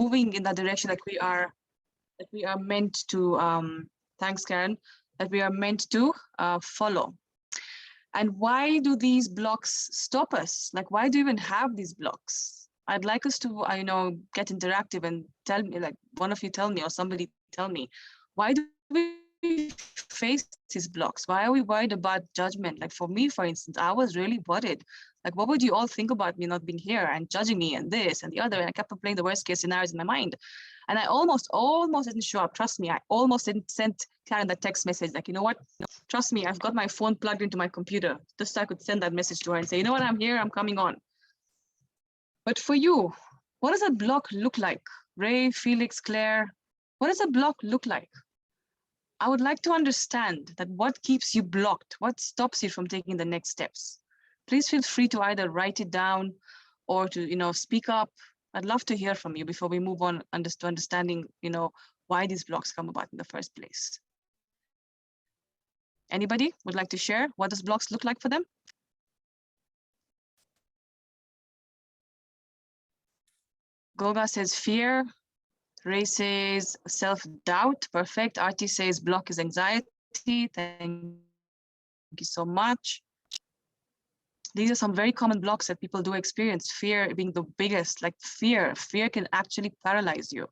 moving in that direction that we are meant to, thanks, Karen, that we are meant to follow. And why do these blocks stop us? Like, why do you even have these blocks? I'd like us to, get interactive and tell me, like one of you tell me or somebody tell me, why do we face these blocks? Why are we worried about judgment? Like for me, for instance, I was really worried. Like, what would you all think about me not being here and judging me and this and the other? And I kept on playing the worst case scenarios in my mind. And I almost didn't show up. Trust me, I almost didn't send Karen that text message. Like, you know what? Trust me, I've got my phone plugged into my computer just so I could send that message to her and say, you know what, I'm here, I'm coming on. But for you, what does a block look like? Ray, Felix, Claire, what does a block look like? I would like to understand that what keeps you blocked, what stops you from taking the next steps. Please feel free to either write it down or to, speak up. I'd love to hear from you before we move on to understanding, why these blocks come about in the first place. Anybody would like to share what does blocks look like for them? Goga says fear. Ray says self-doubt. Perfect. Arti says block is anxiety. Thank you so much. These are some very common blocks that people do experience. Fear being the biggest, like fear. Fear can actually paralyze you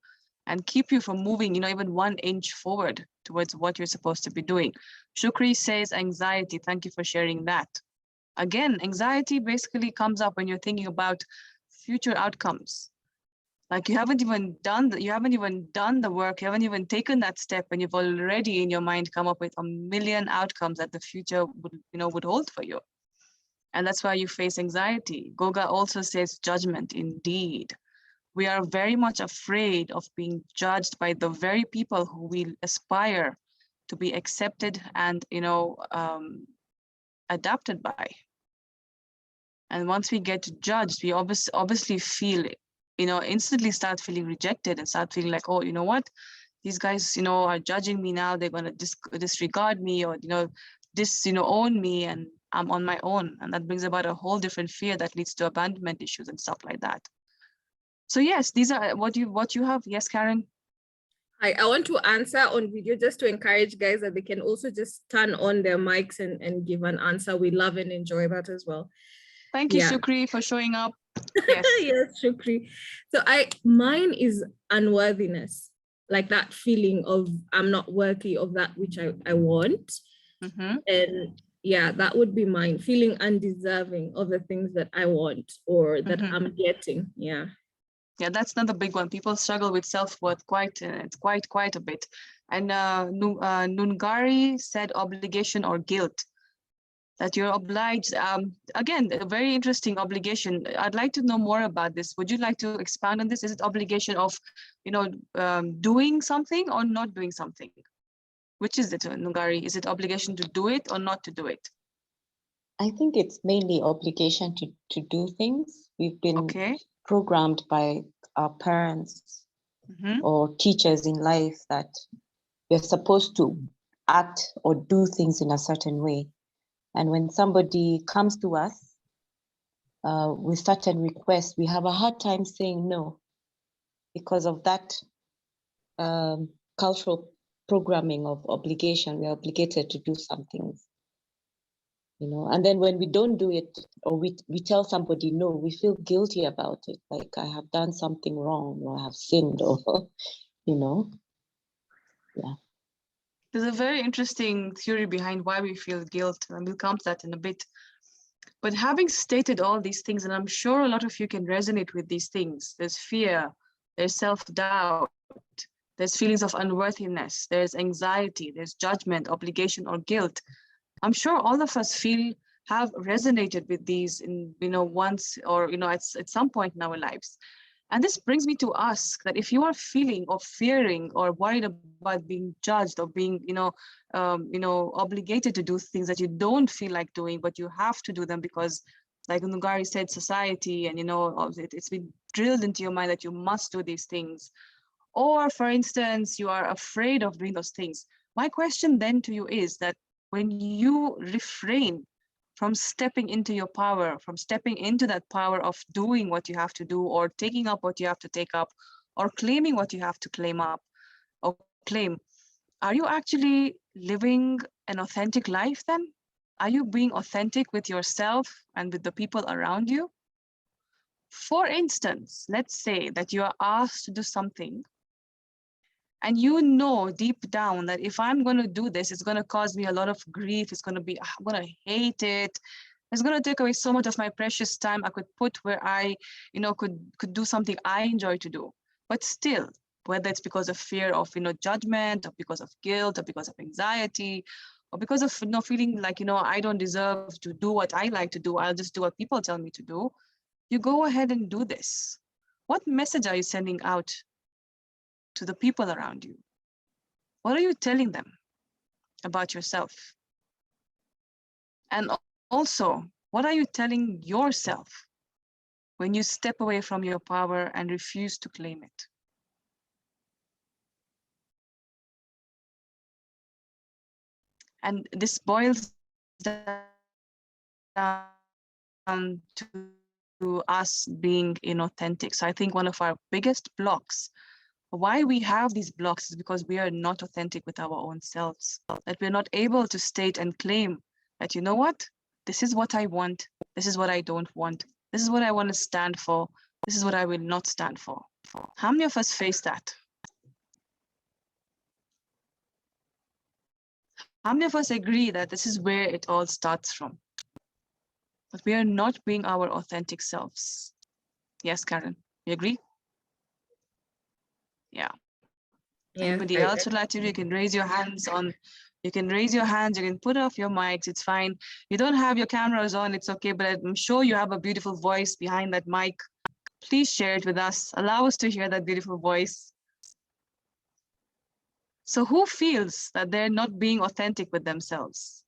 and keep you from moving, even 1 inch forward towards what you're supposed to be doing. Shukri says anxiety. Thank you for sharing that. Again, anxiety basically comes up when you're thinking about future outcomes. Like you haven't even done the work, you haven't even taken that step, and you've already in your mind come up with a million outcomes that the future would hold for you. And that's why you face anxiety. Goga also says judgment. Indeed, we are very much afraid of being judged by the very people who we aspire to be accepted and adapted by. And once we get judged, we obviously feel, instantly start feeling rejected and start feeling like, oh, you know what, these guys, are judging me now. They're going to disregard me or, own me, and I'm on my own. And that brings about a whole different fear that leads to abandonment issues and stuff like that. So yes, these are what you have. Yes, Karen. I want to answer on video just to encourage guys that they can also just turn on their mics and give an answer. We love and enjoy that as well. Thank you, Shukri, for showing up. Yes. Yes, Shukri. So mine is unworthiness, like that feeling of I'm not worthy of that which I want. Mm-hmm. And yeah, that would be mine, feeling undeserving of the things that I want or that I'm getting. Yeah. Yeah, that's another big one. People struggle with self-worth quite a bit. And Nungari said obligation or guilt, that you're obliged. Again, a very interesting obligation. I'd like to know more about this. Would you like to expand on this? Is it obligation of, doing something or not doing something? Which is it, Nungari? Is it obligation to do it or not to do it? I think it's mainly obligation to do things. We've been programmed by our parents or teachers in life that we're supposed to act or do things in a certain way. And when somebody comes to us with certain requests, we have a hard time saying no because of that cultural programming of obligation. We're obligated to do some things, and then when we don't do it or we tell somebody no, we feel guilty about it. Like I have done something wrong or I have sinned or, yeah. There's a very interesting theory behind why we feel guilt, and we'll come to that in a bit. But having stated all these things, and I'm sure a lot of you can resonate with these things, there's fear, there's self-doubt, there's feelings of unworthiness, there's anxiety, there's judgment, obligation, or guilt. I'm sure all of us have resonated with these in, once or, at some point in our lives. And this brings me to ask that if you are feeling or fearing or worried about being judged or being, obligated to do things that you don't feel like doing, but you have to do them because, like Nungari said, society and, it's been drilled into your mind that you must do these things. Or, for instance, you are afraid of doing those things. My question then to you is that when you refrain from stepping into your power, from stepping into that power of doing what you have to do or taking up what you have to take up, or claiming what you have to claim up or claim, are you actually living an authentic life then? Are you being authentic with yourself and with the people around you? For instance, let's say that you are asked to do something and you know deep down that if I'm going to do this, it's going to cause me a lot of grief. It's going to be, I'm going to hate it. It's going to take away so much of my precious time I could put where I, could do something I enjoy to do. But still, whether it's because of fear of, judgment, or because of guilt, or because of anxiety, or because of, feeling like, I don't deserve to do what I like to do. I'll just do what people tell me to do. You go ahead and do this. What message are you sending out to the people around you? What are you telling them about yourself? And also, what are you telling yourself when you step away from your power and refuse to claim it? And this boils down to us being inauthentic. So I think one of our biggest blocks, why we have these blocks, is because we are not authentic with our own selves, that we're not able to state and claim that, you know what, this is what I want, this is what I don't want, this is what I want to stand for, this is what I will not stand for. How many of us face that? How many of us agree that this is where it all starts from? That we are not being our authentic selves. Yes, Karen, you agree? Yeah. Anybody else would like to? You can raise your hands on. You can raise your hands. You can put off your mics. It's fine. You don't have your cameras on. It's okay. But I'm sure you have a beautiful voice behind that mic. Please share it with us. Allow us to hear that beautiful voice. So who feels that they're not being authentic with themselves?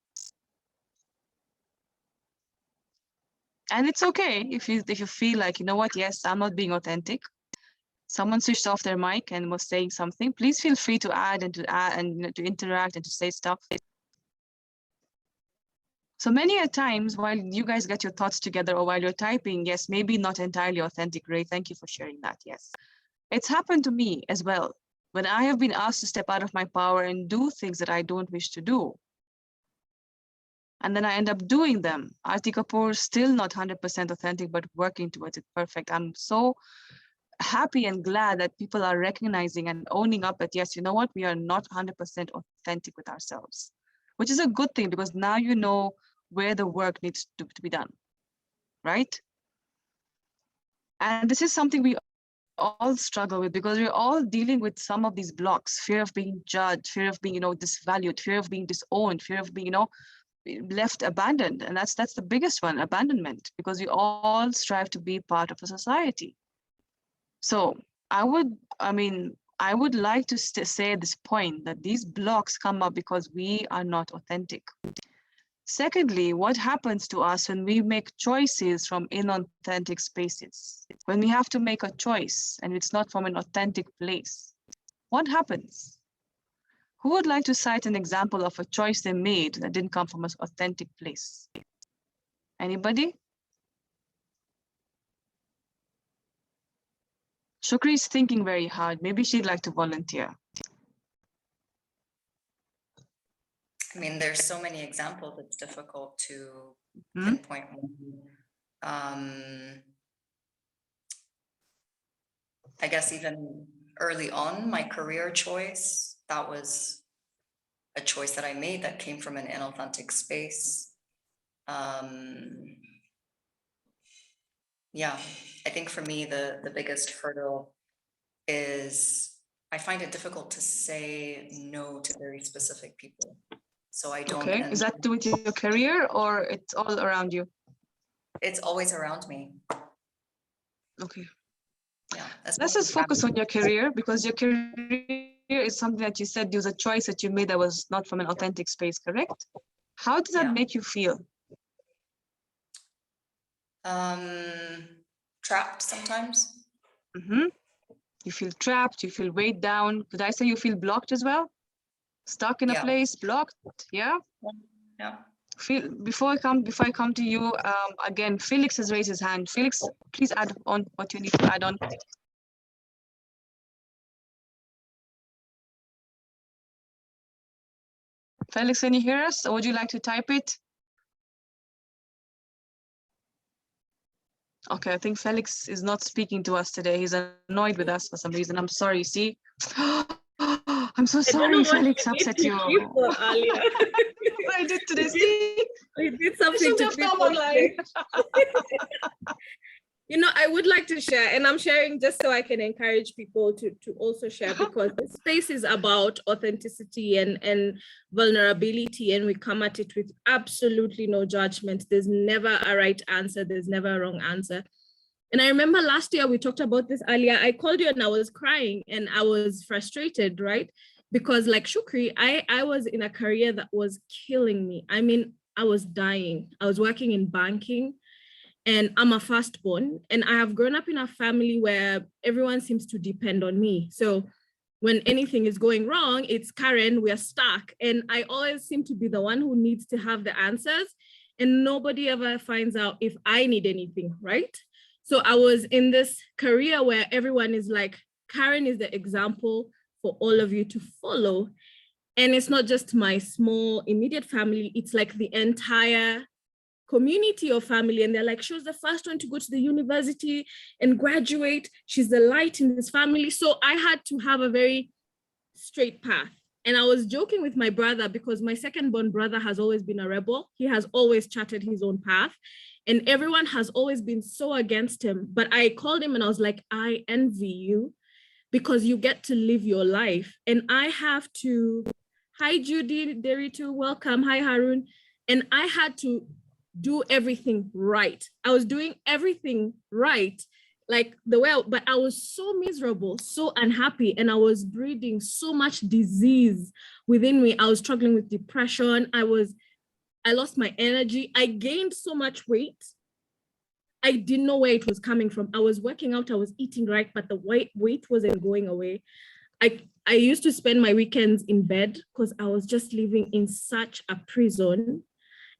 And it's okay if you feel like, you know what, yes, I'm not being authentic. Someone switched off their mic and was saying something. Please feel free to add and to interact and to say stuff. So many a times while you guys get your thoughts together or while you're typing, yes, maybe not entirely authentic, Ray. Thank you for sharing that. Yes, it's happened to me as well. When I have been asked to step out of my power and do things that I don't wish to do, and then I end up doing them. Aarti Kapoor, still not 100% authentic, but working towards it perfect. I'm so happy and glad that people are recognizing and owning up that, yes, you know what, we are not 100% authentic with ourselves, which is a good thing because now you know where the work needs to be done, right? And this is something we all struggle with because we're all dealing with some of these blocks: fear of being judged, fear of being, disvalued, fear of being disowned, fear of being, left abandoned. And that's the biggest one, abandonment, because we all strive to be part of a society. So I would like to say at this point that these blocks come up because we are not authentic. Secondly, what happens to us when we make choices from inauthentic spaces? When we have to make a choice and it's not from an authentic place, what happens? Who would like to cite an example of a choice they made that didn't come from an authentic place? Anybody? Shukri is thinking very hard. Maybe she'd like to volunteer. I mean, there's so many examples, it's difficult to pinpoint one. I guess even early on, my career choice, that was a choice that I made that came from an inauthentic space. Yeah, I think for me, the biggest hurdle is I find it difficult to say no to very specific people. So I don't. Okay, is that to do with your career or it's all around you? It's always around me. Okay. Yeah. Let's just focus on your career, because your career is something that you said was a choice that you made that was not from an authentic space, correct? How does that make you feel? Trapped sometimes. You feel trapped, you feel weighed down. Could I say you feel blocked as well? Stuck in a place, blocked, yeah? Yeah. Before I come to you, again, Felix has raised his hand. Felix, please add on what you need to add on. Felix, can you hear us, or would you like to type it? Okay, I think Felix is not speaking to us today. He's annoyed with us for some reason. I'm sorry, see? I'm so sorry Felix upset you. What I did today, see? We did something to come online. You know, I would like to share, and I'm sharing just so I can encourage people to also share, because the space is about authenticity and vulnerability, and we come at it with absolutely no judgment. There's never a right answer. There's never a wrong answer. And I remember last year we talked about this earlier. I called you and I was crying and I was frustrated, right? Because like Shukri, I was in a career that was killing me. I mean, I was dying. I was working in banking. And I'm a firstborn, and I have grown up in a family where everyone seems to depend on me. So when anything is going wrong, it's Karen, we're stuck. And I always seem to be the one who needs to have the answers, and nobody ever finds out if I need anything, right? So I was in this career where everyone is like, Karen is the example for all of you to follow. And it's not just my small immediate family, it's like the entire community of family. And they're like, she was the first one to go to the university and graduate. She's the light in this family. So I had to have a very straight path. And I was joking with my brother because my second born brother has always been a rebel. He has always charted his own path. And everyone has always been so against him. But I called him and I was like, I envy you because you get to live your life. And I have to, hi Judy, Deritu, welcome, hi Harun. And I had to do everything right. I was doing everything right, like the way, but I was so miserable, so unhappy, and I was breeding so much disease within me. I was struggling with depression. I lost my energy. I gained so much weight. I didn't know where it was coming from. I was working out, I was eating right, but the weight wasn't going away. I used to spend my weekends in bed because I was just living in such a prison.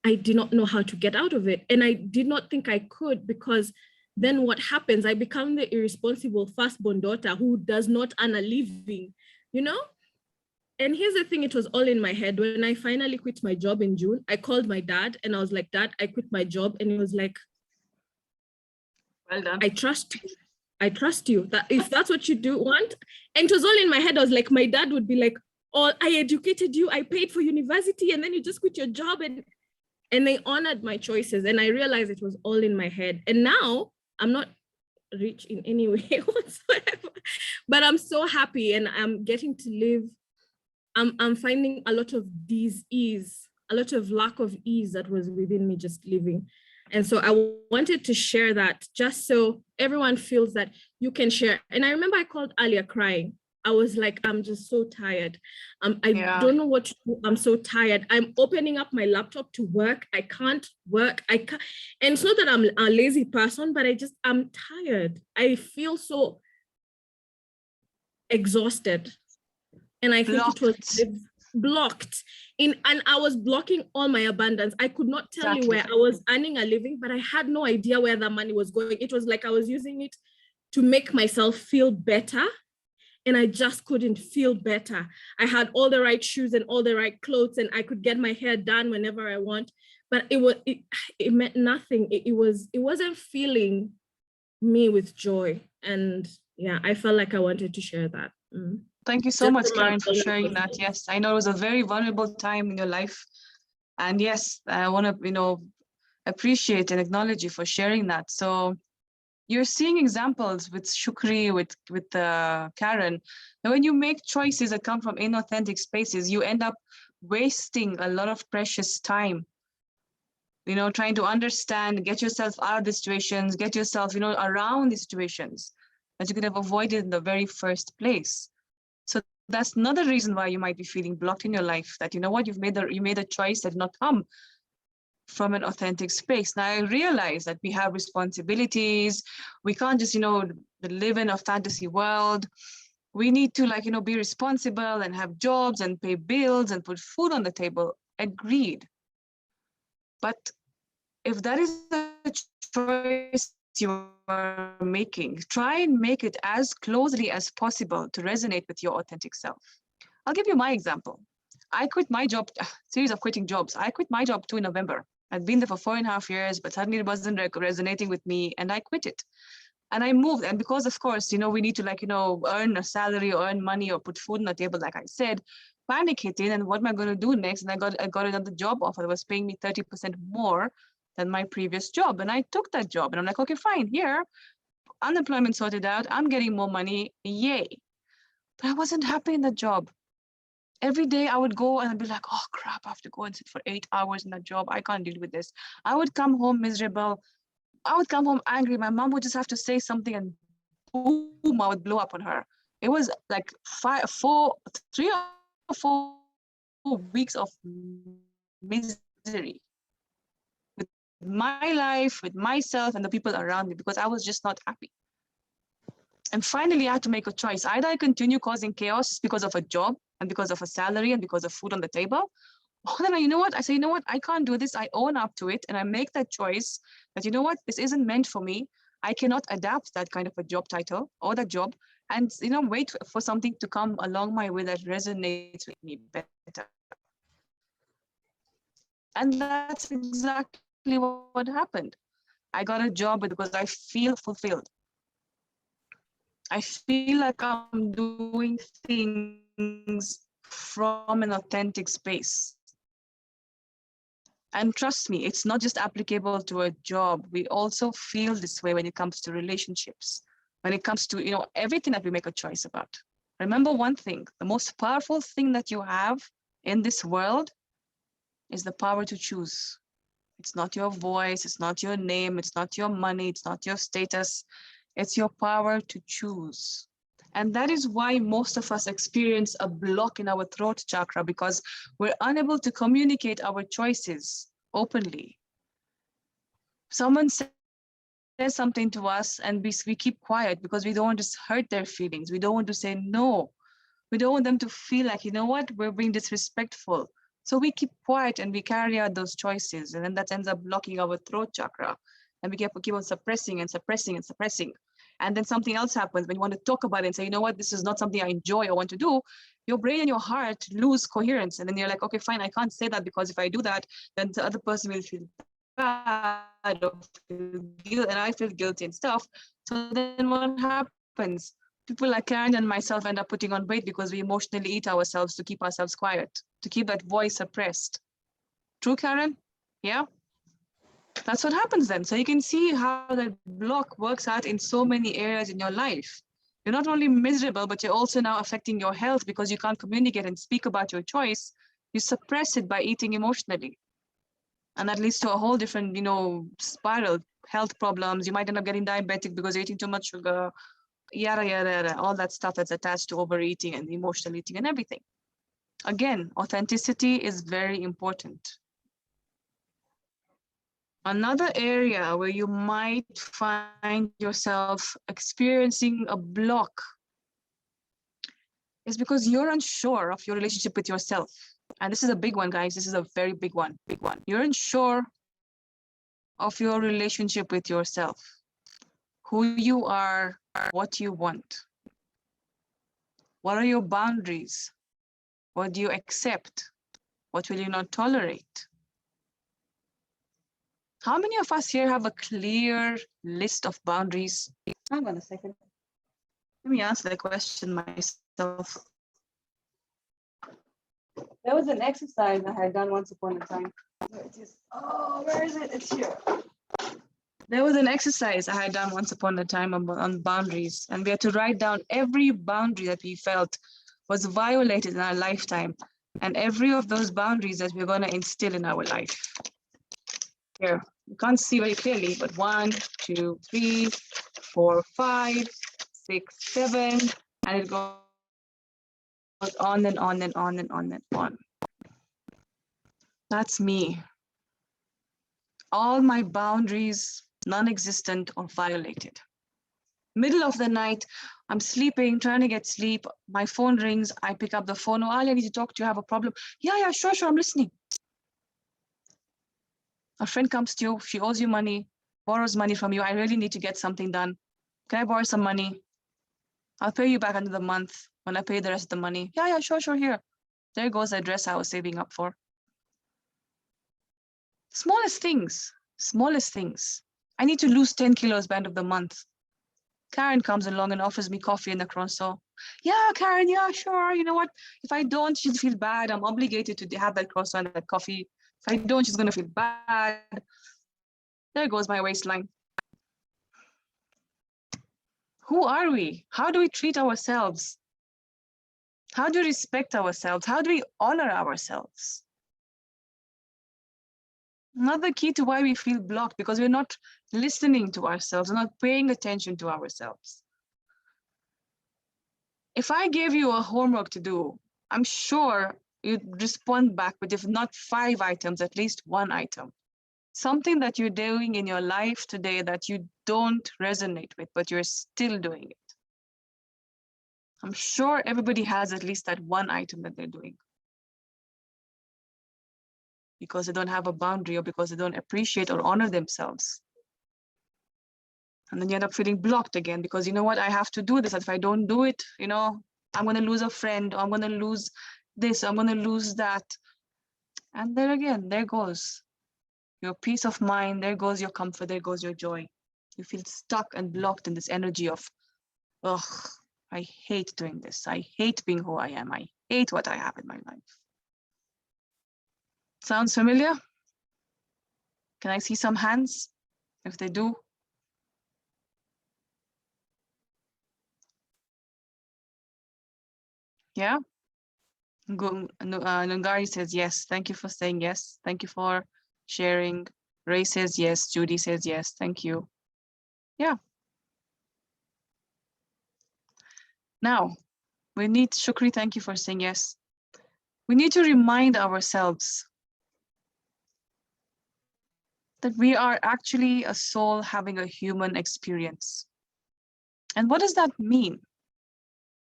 I did not know how to get out of it. And I did not think I could, because then what happens? I become the irresponsible firstborn daughter who does not earn a living, you know? And here's the thing, it was all in my head. When I finally quit my job in June, I called my dad and I was like, Dad, I quit my job. And he was like, well done. I trust you that if that's what you do want. And it was all in my head. I was like, my dad would be like, oh, I educated you, I paid for university, and then you just quit your job. And they honored my choices. And I realized it was all in my head. And now I'm not rich in any way whatsoever, but I'm so happy and I'm getting to live. I'm finding a lot of ease, a lot of lack of ease that was within me just living. And so I wanted to share that just so everyone feels that you can share. And I remember I called earlier crying. I was like, I'm just so tired. I don't know what to do. I'm so tired. I'm opening up my laptop to work. I can't work. And it's not that I'm a lazy person, but I'm tired. I feel so exhausted. And I think it was blocked and I was blocking all my abundance. I could not tell you where I was earning a living, but I had no idea where the money was going. It was like I was using it to make myself feel better. And I just couldn't feel better. I had all the right shoes and all the right clothes, and I could get my hair done whenever I want, but it meant nothing. It wasn't filling me with joy. And yeah, I felt like I wanted to share that. Thank you so much, Karen, for sharing that. Yes, I know it was a very vulnerable time in your life. And yes, I want to, appreciate and acknowledge you for sharing that. So you're seeing examples with Shukri, with Karen. And when you make choices that come from inauthentic spaces, you end up wasting a lot of precious time, trying to understand, get yourself out of the situations, get yourself, around the situations that you could have avoided in the very first place. So that's another reason why you might be feeling blocked in your life, that, you made a choice that did not come from an authentic space. Now I realize that we have responsibilities. We can't just, live in a fantasy world. We need to be responsible and have jobs and pay bills and put food on the table. Agreed. But if that is a choice you are making, try and make it as closely as possible to resonate with your authentic self. I'll give you my example. I quit my job, series of quitting jobs. I quit my job too in November. I'd been there for 4.5 years, but suddenly it wasn't resonating with me and I quit it. And I moved. And because of course, we need to earn a salary or earn money or put food on the table, like I said, panic hit in and what am I going to do next? And I got another job offer that was paying me 30% more than my previous job. And I took that job and I'm like, okay, fine, here, unemployment sorted out, I'm getting more money, yay. But I wasn't happy in the job. Every day I would go and I'd be like, oh crap, I have to go and sit for 8 hours in that job. I can't deal with this. I would come home miserable. I would come home angry. My mom would just have to say something and boom, I would blow up on her. It was like 3 or 4 weeks of misery with my life, with myself and the people around me because I was just not happy. And finally, I had to make a choice. Either I continue causing chaos because of a job and because of a salary and because of food on the table, or then I say, I can't do this. I own up to it and I make that choice that, this isn't meant for me. I cannot adapt that kind of a job title or that job and, wait for something to come along my way that resonates with me better. And that's exactly what happened. I got a job because I feel fulfilled. I feel like I'm doing things from an authentic space. And trust me, it's not just applicable to a job. We also feel this way when it comes to relationships, when it comes to, everything that we make a choice about. Remember one thing, the most powerful thing that you have in this world is the power to choose. It's not your voice, it's not your name, it's not your money, it's not your status. It's your power to choose. And that is why most of us experience a block in our throat chakra because we're unable to communicate our choices openly. Someone says something to us and we keep quiet because we don't want to hurt their feelings. We don't want to say no. We don't want them to feel like, we're being disrespectful. So we keep quiet and we carry out those choices. And then that ends up blocking our throat chakra. And we keep on suppressing and suppressing and suppressing. And then something else happens when you want to talk about it and say, this is not something I enjoy or want to do. Your brain and your heart lose coherence. And then you're like, okay, fine, I can't say that because if I do that, then the other person will feel bad or feel guilt, and I feel guilty and stuff. So then what happens? People like Karen and myself end up putting on weight because we emotionally eat ourselves to keep ourselves quiet, to keep that voice suppressed. True, Karen? Yeah? That's what happens then. So you can see how that block works out in so many areas in your life. You're not only miserable, but you're also now affecting your health because you can't communicate and speak about your choice. You suppress it by eating emotionally. And that leads to a whole different, spiral, health problems. You might end up getting diabetic because you're eating too much sugar, yada, yada, yada, all that stuff that's attached to overeating and emotional eating and everything. Again, authenticity is very important. Another area where you might find yourself experiencing a block is because you're unsure of your relationship with yourself. And this is a big one, guys. This is a very big one. You're unsure of your relationship with yourself, who you are, what you want. What are your boundaries? What do you accept? What will you not tolerate? How many of us here have a clear list of boundaries? Hang on a second. Let me answer the question myself. There was an exercise I had done once upon a time. Where it is? Oh, where is it? It's here. There was an exercise I had done once upon a time on boundaries, and we had to write down every boundary that we felt was violated in our lifetime, and every of those boundaries that we're going to instill in our life. Here, you can't see very clearly, but 1, 2, 3, 4, 5, 6, 7, and it goes on and on and on and on and on. That's me. All my boundaries, non-existent or violated. Middle of the night, I'm sleeping, trying to get sleep. My phone rings. I pick up the phone. Oh, Ali, I need to talk to you. I have a problem. Yeah, sure, I'm listening. A friend comes to you. She owes you money, borrows money from you. I really need to get something done. Can I borrow some money? I'll pay you back end of the month when I pay the rest of the money. Yeah, sure, here. There goes a dress I was saving up for. Smallest things, smallest things. I need to lose 10 kilos by end of the month. Karen comes along and offers me coffee and a croissant. Yeah, Karen, yeah, sure. You know what? If I don't, she'll feel bad. I'm obligated to have that croissant and that coffee. If I don't, she's going to feel bad. There goes my waistline. Who are we? How do we treat ourselves? How do we respect ourselves? How do we honor ourselves? Another key to why we feel blocked, because we're not listening to ourselves, we're not paying attention to ourselves. If I gave you a homework to do, I'm sure you'd respond back with, if not 5 items, at least 1 item. Something that you're doing in your life today that you don't resonate with, but you're still doing it. I'm sure everybody has at least that 1 item that they're doing, because they don't have a boundary or because they don't appreciate or honor themselves. And then you end up feeling blocked again because, you know what, I have to do this. If I don't do it, you know, I'm going to lose a friend, or I'm going to lose this, I'm going to lose that. And there again, there goes your peace of mind, there goes your comfort, there goes your joy. You feel stuck and blocked in this energy of, ugh, I hate doing this. I hate being who I am. I hate what I have in my life. Sounds familiar? Can I see some hands? If they do. Yeah? Nungari says yes. Thank you for saying yes. Thank you for sharing. Ray says yes. Judy says yes. Thank you. Yeah. Now, we need, Shukri, thank you for saying yes. We need to remind ourselves that we are actually a soul having a human experience. And what does that mean?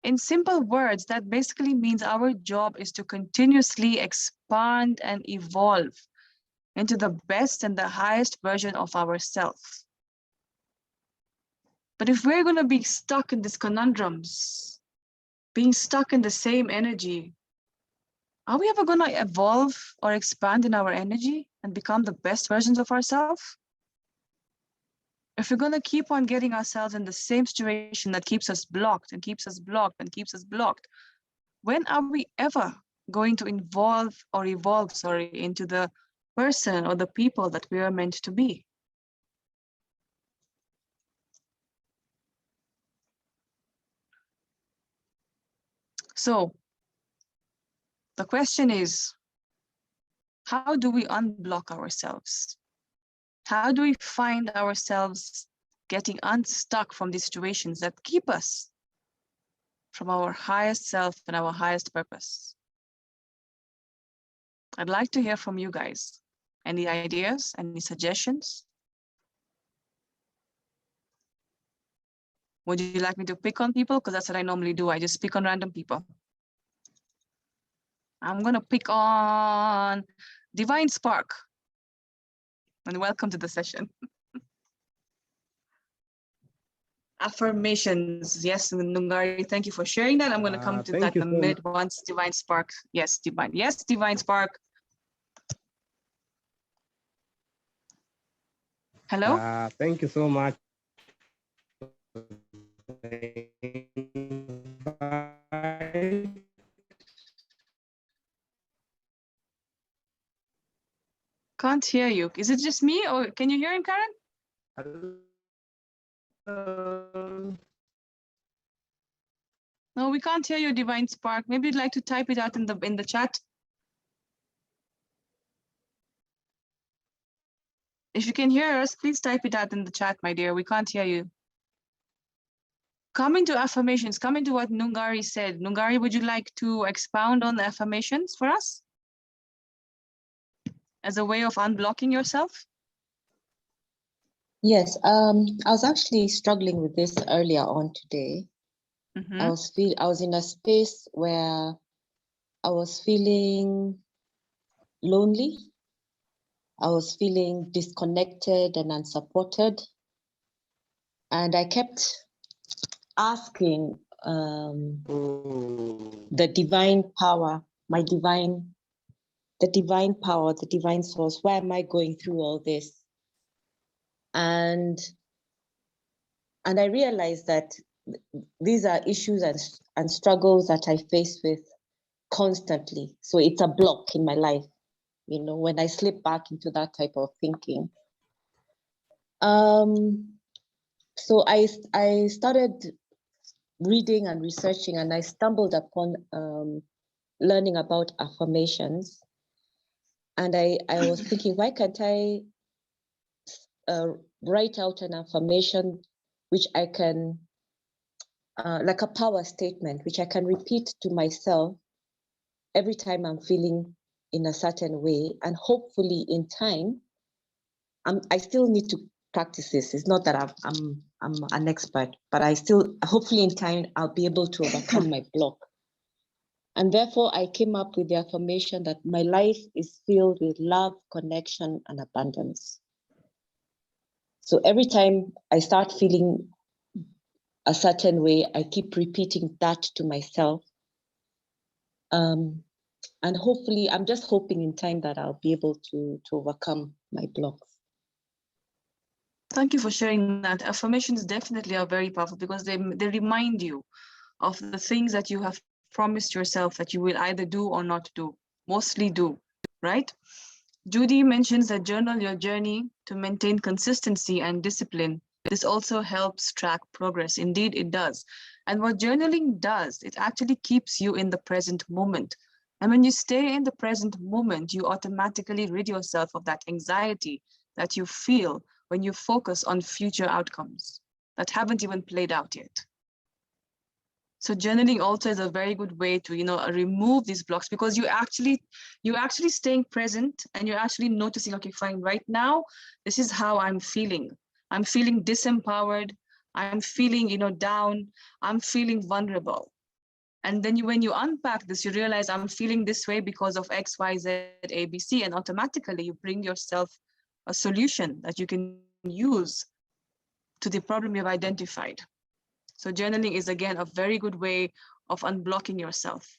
In simple words, that basically means our job is to continuously expand and evolve into the best and the highest version of ourselves. But if we're going to be stuck in these conundrums, being stuck in the same energy, are we ever going to evolve or expand in our energy and become the best versions of ourselves? If we're going to keep on getting ourselves in the same situation that keeps us blocked and keeps us blocked and keeps us blocked, when are we ever going to evolve, into the person or the people that we are meant to be? So the question is, how do we unblock ourselves? How do we find ourselves getting unstuck from these situations that keep us from our highest self and our highest purpose? I'd like to hear from you guys. Any ideas, any suggestions? Would you like me to pick on people? Because that's what I normally do. I just pick on random people. I'm going to pick on Divine Spark. And welcome to the session. Affirmations. Yes, Nungari, thank you for sharing that. I'm going to come to that in a minute once Divine Spark. Yes, Divine. Yes, Divine Spark. Hello? Thank you so much. Can't hear you. Is it just me or can you hear him, Karen? No, we can't hear you, Divine Spark. Maybe you'd like to type it out in the chat. If you can hear us, please type it out in the chat, my dear. We can't hear you. Coming to affirmations, coming to what Nungari said. Nungari, would you like to expound on the affirmations for us? As a way of unblocking yourself? Yes, I was actually struggling with this earlier on today. I was in a space where I was feeling lonely. I was feeling disconnected and unsupported. And I kept asking the divine power my the divine power, the divine source. Why am I going through all this? And I realized that these are issues and struggles that I face with constantly. So it's a block in my life, you know, when I slip back into that type of thinking. So I started reading and researching, and I stumbled upon learning about affirmations. And I was thinking, why can't I write out an affirmation which I can, like a power statement, which I can repeat to myself every time I'm feeling in a certain way, and hopefully in time, I still need to practice this. It's not that I'm an expert, but I still, hopefully in time, I'll be able to overcome my block. And therefore, I came up with the affirmation that my life is filled with love, connection, and abundance. So every time I start feeling a certain way, I keep repeating that to myself. And hopefully, I'm just hoping in time that I'll be able to overcome my blocks. Thank you for sharing that. Affirmations definitely are very powerful because they remind you of the things that you have promised yourself that you will either do or not do, mostly do, right? Judy mentions that journal your journey to maintain consistency and discipline. This also helps track progress. Indeed, it does. And what journaling does, it actually keeps you in the present moment. And when you stay in the present moment, you automatically rid yourself of that anxiety that you feel when you focus on future outcomes that haven't even played out yet. So journaling also is a very good way to, you know, remove these blocks, because you're actually staying present and you're actually noticing, okay, fine, right now, this is how I'm feeling. I'm feeling disempowered. I'm feeling, you know, down. I'm feeling vulnerable. And then when you unpack this, you realize I'm feeling this way because of X, Y, Z, A, B, C, and automatically you bring yourself a solution that you can use to the problem you've identified. So journaling is, again, a very good way of unblocking yourself,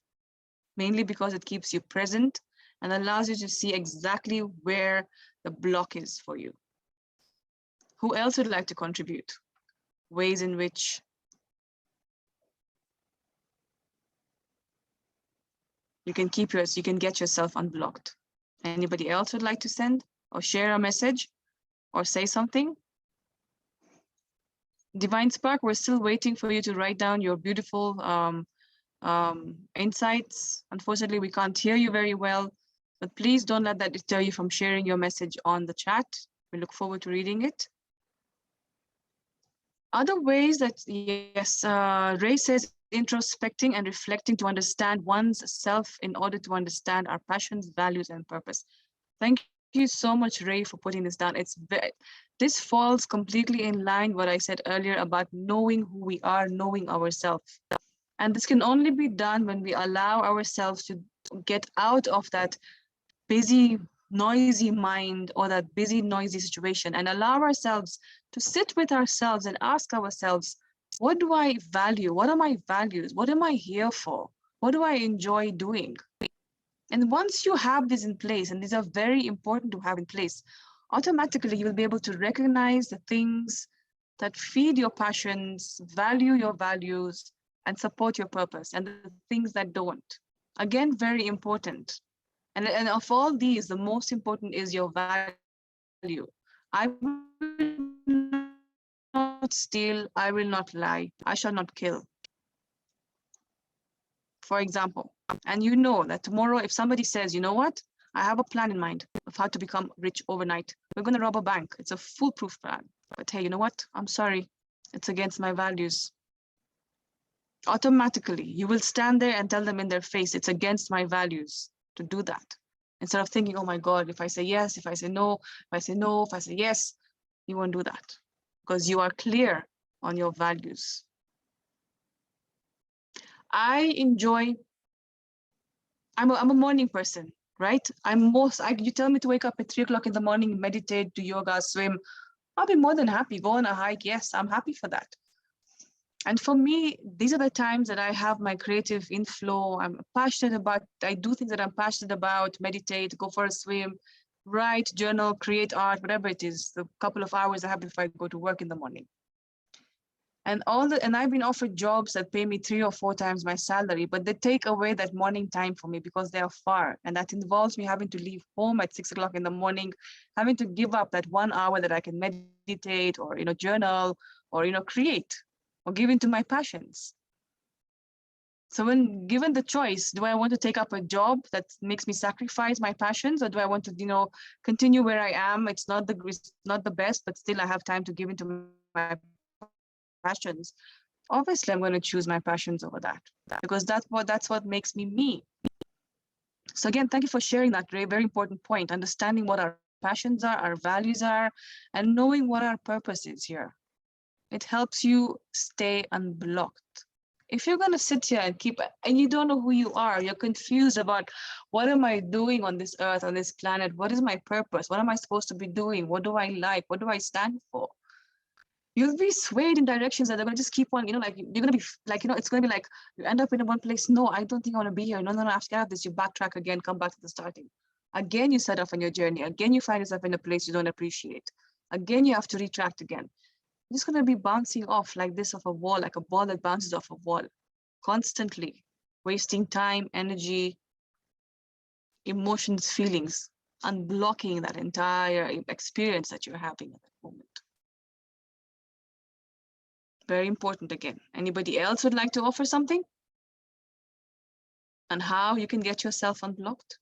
mainly because it keeps you present and allows you to see exactly where the block is for you. Who else would like to contribute? Ways in which you can get yourself unblocked. Anybody else would like to send or share a message or say something? Divine Spark, we're still waiting for you to write down your beautiful insights. Unfortunately, we can't hear you very well, but please don't let that deter you from sharing your message on the chat. We look forward to reading it. Other ways that, yes, Ray says introspecting and reflecting to understand one's self in order to understand our passions, values, and purpose. Thank you so much, Ray, for putting this down. This falls completely in line with what I said earlier about knowing who we are, knowing ourselves. And this can only be done when we allow ourselves to get out of that busy, noisy mind or that busy, noisy situation and allow ourselves to sit with ourselves and ask ourselves, what do I value? What are my values? What am I here for? What do I enjoy doing? And once you have this in place, and these are very important to have in place, automatically you will be able to recognize the things that feed your passions, value your values, and support your purpose, and the things that don't. Again, very important. And of all these, the most important is your value. I will not steal, I will not lie, I shall not kill. For example, and you know that tomorrow if somebody says, you know what, I have a plan in mind of how to become rich overnight. We're going to rob a bank. It's a foolproof plan. But hey, you know what? I'm sorry. It's against my values. Automatically, you will stand there and tell them in their face, it's against my values to do that. Instead of thinking, oh my God, if I say yes, if I say no, if I say no, if I say yes, you won't do that because you are clear on your values. I'm a morning person, right? You tell me to wake up at 3 o'clock in the morning, meditate, do yoga, swim. I'll be more than happy. Go on a hike. Yes, I'm happy for that. And for me, these are the times that I have my creative inflow. I'm passionate about, I do things that I'm passionate about, meditate, go for a swim, write, journal, create art, whatever it is, the couple of hours I have before I go to work in the morning. And I've been offered jobs that pay me 3 or 4 times my salary, but they take away that morning time for me because they are far. And that involves me having to leave home at 6 o'clock in the morning, having to give up that 1 hour that I can meditate or, journal or, create or give into my passions. So when given the choice, do I want to take up a job that makes me sacrifice my passions, or do I want to, continue where I am? It's not the best, but still I have time to give into my passions. Obviously, I'm going to choose my passions over that because that's what makes me. So again, thank you for sharing that, Ray. Very important point. Understanding what our passions are, our values are, and knowing what our purpose is here. It helps you stay unblocked. If you're going to sit here and you don't know who you are, you're confused about what am I doing on this earth, on this planet? What is my purpose? What am I supposed to be doing? What do I like? What do I stand for? You'll be swayed in directions that they're going to just keep on, like you're going to be like, it's going to be like you end up in one place. No, I don't think I want to be here. No, I have to get out of this. You backtrack again, come back to the starting. Again, you set off on your journey. Again, you find yourself in a place you don't appreciate. Again, you have to retract again. You're just going to be bouncing off like this off a wall, like a ball that bounces off a wall, constantly wasting time, energy, emotions, feelings, unblocking that entire experience that you're having at that moment. Very important again. Anybody else would like to offer something? And how you can get yourself unblocked?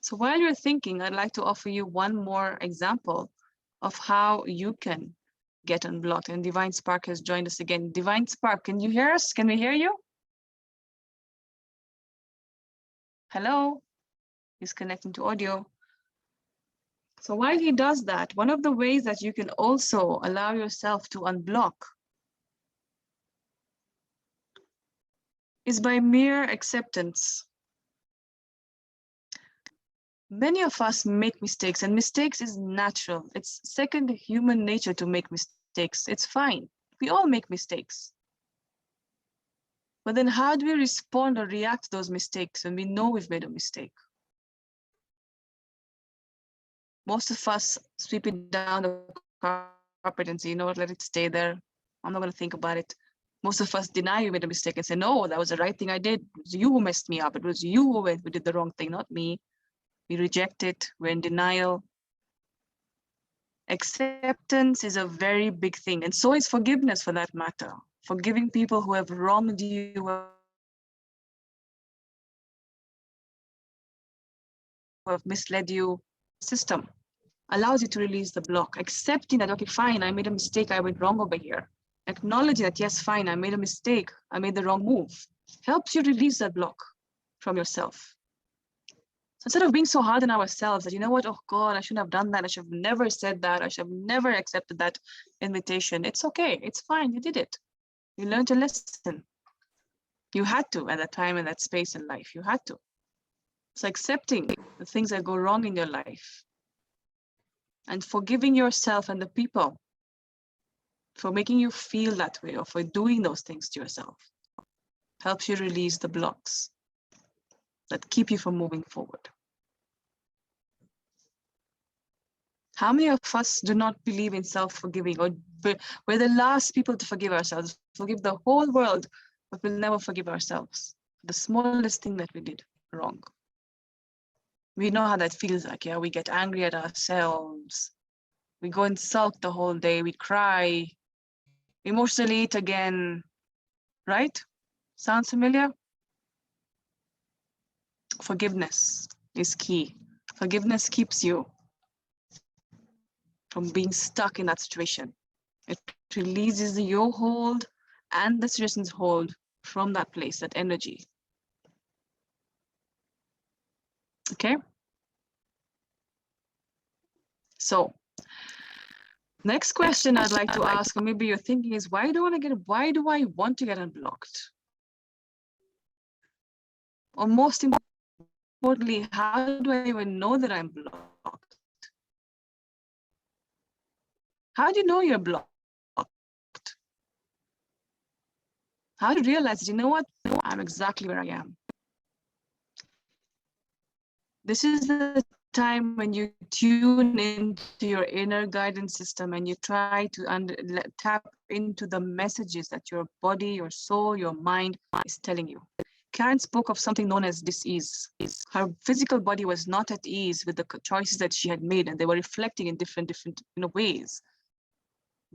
So while you're thinking, I'd like to offer you one more example of how you can get unblocked. And Divine Spark has joined us again. Divine Spark, can you hear us? Can we hear you? Hello? He's connecting to audio. So while he does that, one of the ways that you can also allow yourself to unblock is by mere acceptance. Many of us make mistakes, and mistakes is natural. It's second human nature to make mistakes. It's fine. We all make mistakes. But then how do we respond or react to those mistakes when we know we've made a mistake? Most of us sweep it down the carpet and say, you know what, let it stay there. I'm not going to think about it. Most of us deny we made a mistake and say, no, that was the right thing I did. It was you who messed me up. It was you who did the wrong thing, not me. We reject it. We're in denial. Acceptance is a very big thing. And so is forgiveness for that matter. Forgiving people who have wronged you, who have misled you. System allows you to release the block. Accepting that, okay, fine, I made a mistake. I went wrong over here. Acknowledging that, yes, fine, I made a mistake. I made the wrong move. Helps you release that block from yourself. So instead of being so hard on ourselves that, you know what, oh God, I shouldn't have done that. I should have never said that. I should have never accepted that invitation. It's okay. It's fine. You did it. You learned a lesson. You had to at that time in that space in life. You had to. So accepting the things that go wrong in your life and forgiving yourself and the people for making you feel that way or for doing those things to yourself helps you release the blocks that keep you from moving forward. How many of us do not believe in self-forgiving, or we're the last people to forgive ourselves, forgive the whole world, but we'll never forgive ourselves. The smallest thing that we did wrong. We know how that feels like, yeah, we get angry at ourselves. We go and sulk the whole day, we cry, emotionally eat again, right? Sounds familiar? Forgiveness is key. Forgiveness keeps you from being stuck in that situation. It releases your hold and the situation's hold from that place, that energy. Okay? So, next question I'd like to ask, or maybe you're thinking is, why do I want to get unblocked? Or most importantly, how do I even know that I'm blocked? How do you know you're blocked? How to realize, you know what? I'm exactly where I am. This is the time when you tune into your inner guidance system and you try to tap into the messages that your body, your soul, your mind is telling you. Karen spoke of something known as dis-ease. Her physical body was not at ease with the choices that she had made, and they were reflecting in different ways.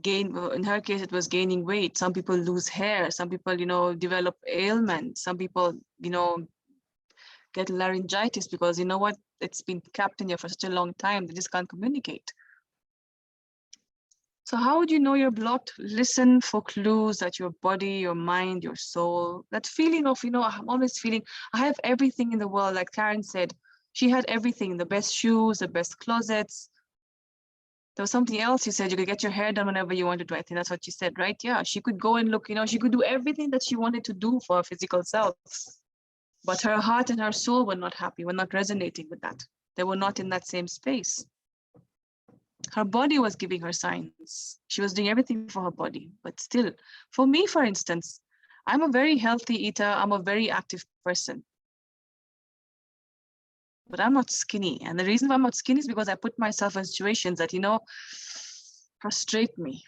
In her case, it was gaining weight. Some people lose hair. Some people, develop ailments. Some people, get laryngitis because it's been kept in here for such a long time, they just can't communicate. So how would you know you're blocked? Listen for clues that your body, your mind, your soul, that feeling of, I'm always feeling I have everything in the world. Like Karen said, she had everything, the best shoes, the best closets. There was something else you said, you could get your hair done whenever you wanted to. I think that's what you said, right? Yeah, she could go and look, she could do everything that she wanted to do for her physical self. But her heart and her soul were not happy, were not resonating with that. They were not in that same space. Her body was giving her signs. She was doing everything for her body. But still, for me, for instance, I'm a very healthy eater. I'm a very active person. But I'm not skinny. And the reason why I'm not skinny is because I put myself in situations that, frustrate me.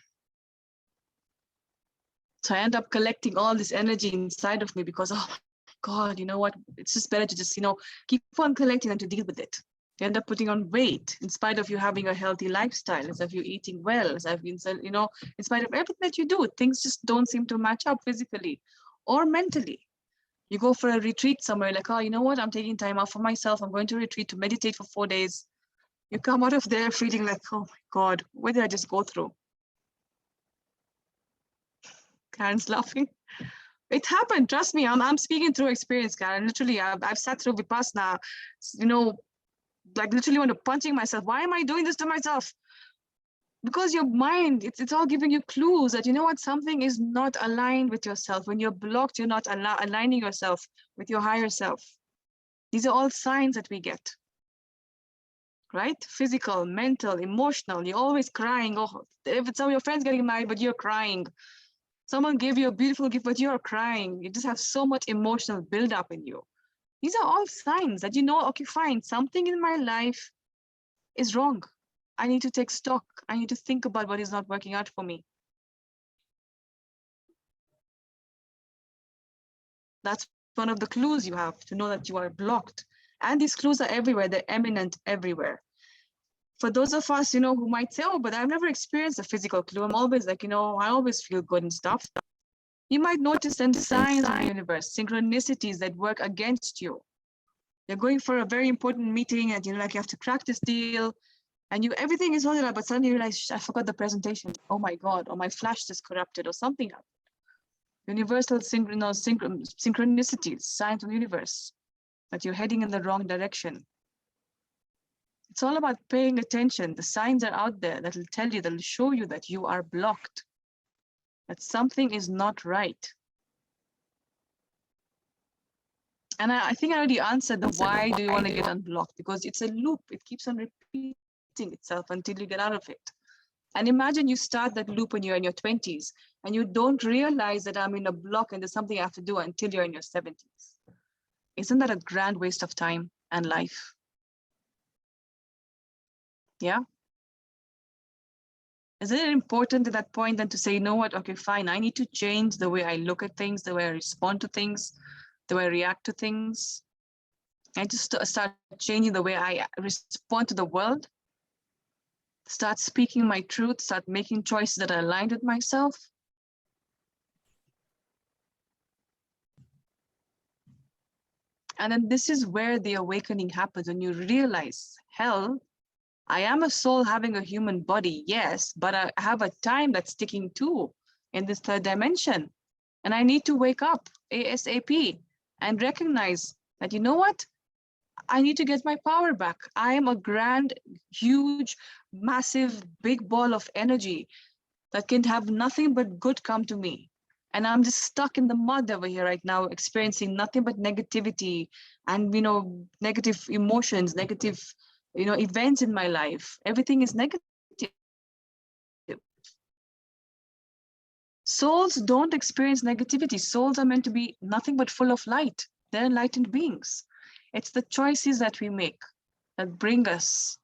So I end up collecting all this energy inside of me because, oh God, you know what? It's just better to just, keep on collecting and to deal with it. You end up putting on weight in spite of you having a healthy lifestyle, as if you're eating well, as I've been said, in spite of everything that you do, things just don't seem to match up physically or mentally. You go for a retreat somewhere like, oh, you know what? I'm taking time off for myself. I'm going to retreat to meditate for 4 days. You come out of there feeling like, oh my God, what did I just go through? Karen's laughing. It happened. Trust me. I'm speaking through experience, Karen. Literally, I've sat through Vipassana, like literally want to punching myself. Why am I doing this to myself? Because your mind, it's all giving you clues that, something is not aligned with yourself. When you're blocked, you're not aligning yourself with your higher self. These are all signs that we get, right? Physical, mental, emotional. You're always crying. Oh, if it's some of your friends getting married, but you're crying. Someone gave you a beautiful gift, but you're crying. You just have so much emotional buildup in you. These are all signs that okay, fine, something in my life is wrong. I need to take stock. I need to think about what is not working out for me. That's one of the clues you have to know that you are blocked. And these clues are everywhere. They're eminent everywhere. For those of us, who might say, oh, but I've never experienced a physical clue. I'm always like, I always feel good and stuff. You might notice then signs of the universe, synchronicities that work against you. You're going for a very important meeting and you have to crack this deal and everything is sorted out, but suddenly you realize, I forgot the presentation. Oh my God, or my flash is corrupted or something happened. Universal synchronicities, signs of the universe, that you're heading in the wrong direction. It's all about paying attention. The signs are out there that will tell you, that will show you that you are blocked, that something is not right. And I think I already answered the why do you want to get unblocked? Because it's a loop. It keeps on repeating itself until you get out of it. And imagine you start that loop when you're in your 20s and you don't realize that I'm in a block and there's something I have to do until you're in your 70s. Isn't that a grand waste of time and life? Yeah. Isn't it important at that point then to say, you know what, okay, fine, I need to change the way I look at things, the way I respond to things, the way I react to things. I just start changing the way I respond to the world, start speaking my truth, start making choices that are aligned with myself. And then this is where the awakening happens, when you realize, hell, I am a soul having a human body, yes, but I have a time that's ticking too in this third dimension. And I need to wake up ASAP and recognize that, you know what? I need to get my power back. I am a grand, huge, massive, big ball of energy that can have nothing but good come to me. And I'm just stuck in the mud over here right now, experiencing nothing but negativity and, negative emotions, negative, events in my life. Everything is negative. Souls don't experience negativity. Souls are meant to be nothing but full of light. They're enlightened beings. It's the choices that we make that bring us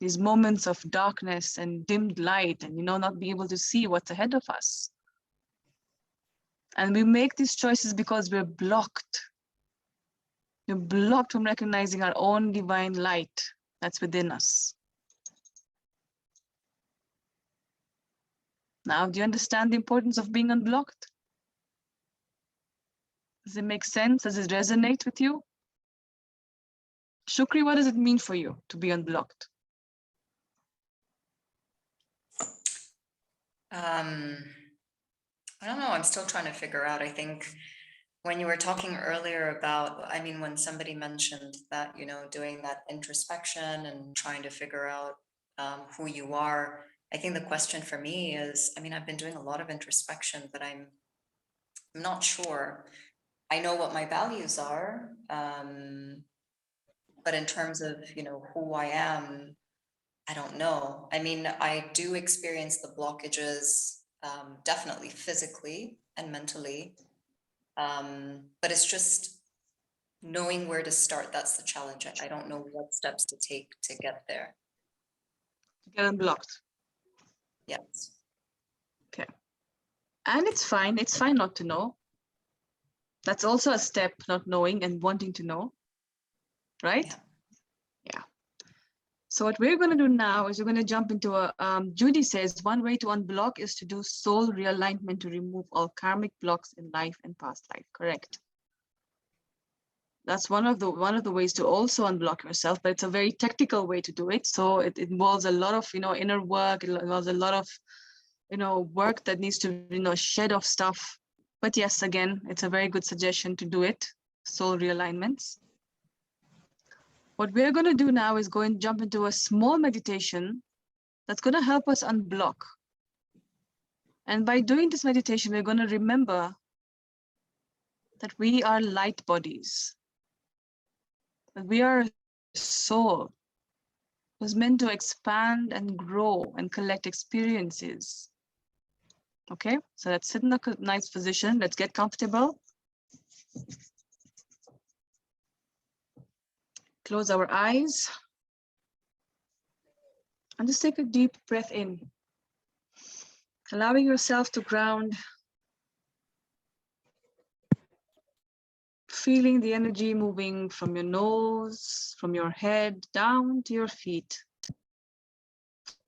these moments of darkness and dimmed light and, not be able to see what's ahead of us. And we make these choices because we're blocked. We're blocked from recognizing our own divine light that's within us. Now, do you understand the importance of being unblocked? Does it make sense? Does it resonate with you? Shukri, what does it mean for you to be unblocked? I don't know. I'm still trying to figure out. I think when you were talking earlier about, when somebody mentioned that, doing that introspection and trying to figure out who you are, I think the question for me is, I've been doing a lot of introspection, but I'm not sure. I know what my values are, but in terms of, who I am, I don't know. I do experience the blockages, definitely physically and mentally, but it's just knowing where to start. That's the challenge. I don't know what steps to take to get there. Get unblocked. Yes. Okay. And it's fine. It's fine not to know. That's also a step, not knowing and wanting to know. Right? Yeah. So what we're going to do now is we're going to jump into Judy says, one way to unblock is to do soul realignment to remove all karmic blocks in life and past life. Correct. That's one of the ways to also unblock yourself, but it's a very technical way to do it. So it involves a lot of, inner work. It involves a lot of, work that needs to, shed off stuff. But yes, again, it's a very good suggestion to do it. Soul realignments. What we're going to do now is go and jump into a small meditation that's going to help us unblock. And by doing this meditation, we're going to remember that we are light bodies, that we are a soul who's meant to expand and grow and collect experiences. Okay, so let's sit in a nice position. Let's get comfortable. Close our eyes. And just take a deep breath in, allowing yourself to ground, feeling the energy moving from your nose, from your head, down to your feet,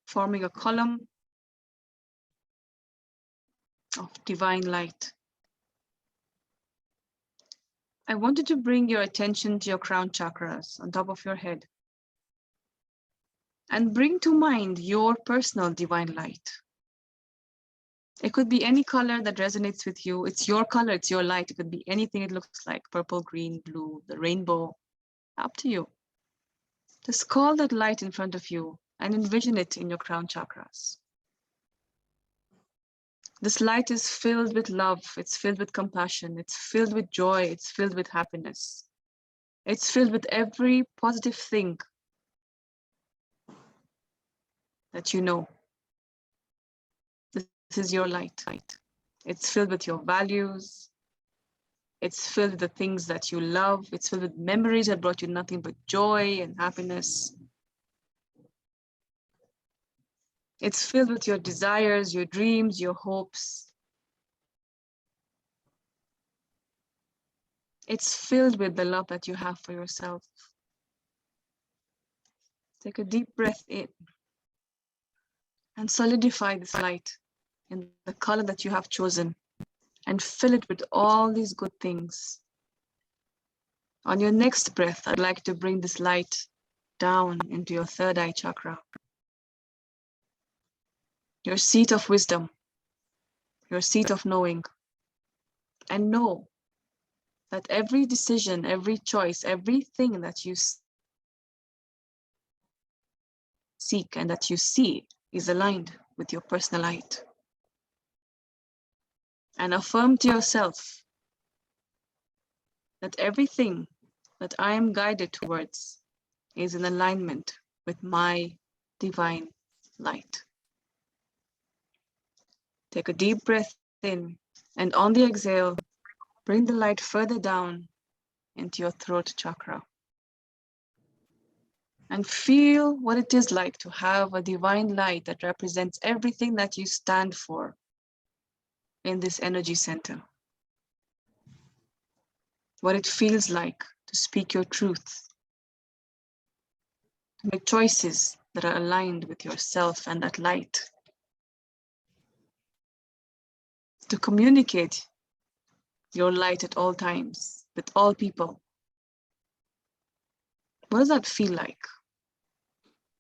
forming a column of divine light. I want you to bring your attention to your crown chakras on top of your head and bring to mind your personal divine light. It could be any color that resonates with you. It's your color, it's your light. It could be anything it looks like, purple, green, blue, the rainbow, up to you. Just call that light in front of you and envision it in your crown chakras. This light is filled with love. It's filled with compassion. It's filled with joy. It's filled with happiness. It's filled with every positive thing that you know. This is your light. It's filled with your values. It's filled with the things that you love. It's filled with memories that brought you nothing but joy and happiness. It's filled with your desires, your dreams, your hopes. It's filled with the love that you have for yourself. Take a deep breath in and solidify this light in the color that you have chosen and fill it with all these good things. On your next breath, I'd like to bring this light down into your third eye chakra, your seat of wisdom, your seat of knowing, and know that every decision, every choice, everything that you seek and that you see is aligned with your personal light. And affirm to yourself that everything that I am guided towards is in alignment with my divine light. Take a deep breath in. And on the exhale, bring the light further down into your throat chakra. And feel what it is like to have a divine light that represents everything that you stand for in this energy center. What it feels like to speak your truth, to make choices that are aligned with yourself and that light, to communicate your light at all times with all people. What does that feel like?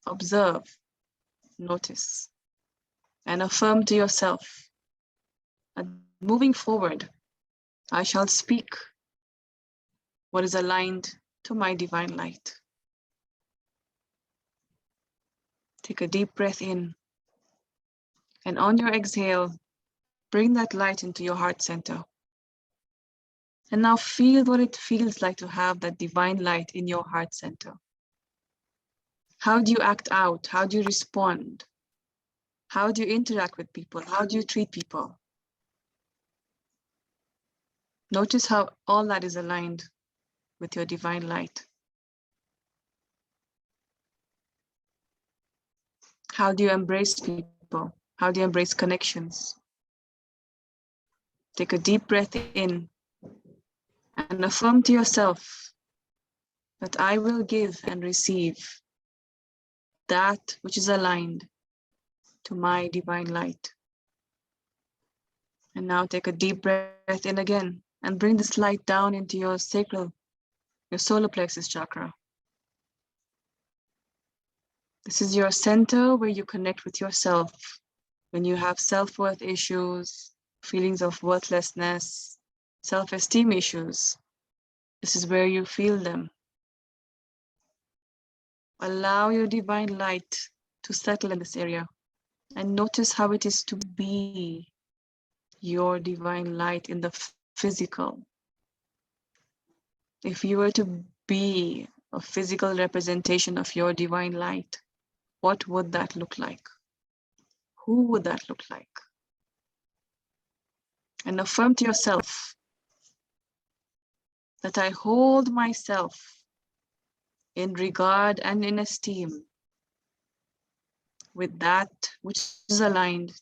Observe, notice, and affirm to yourself that moving forward, I shall speak what is aligned to my divine light. Take a deep breath in, and on your exhale, bring that light into your heart center. And now feel what it feels like to have that divine light in your heart center. How do you act out? How do you respond? How do you interact with people? How do you treat people? Notice how all that is aligned with your divine light. How do you embrace people? How do you embrace connections? Take a deep breath in and affirm to yourself that I will give and receive that which is aligned to my divine light. And now take a deep breath in again and bring this light down into your sacral, your solar plexus chakra. This is your center where you connect with yourself when you have self-worth issues, feelings of worthlessness, self-esteem issues. This is where you feel them. Allow your divine light to settle in this area and notice how it is to be your divine light in the physical. If you were to be a physical representation of your divine light, what would that look like? Who would that look like? And affirm to yourself that I hold myself in regard and in esteem with that which is aligned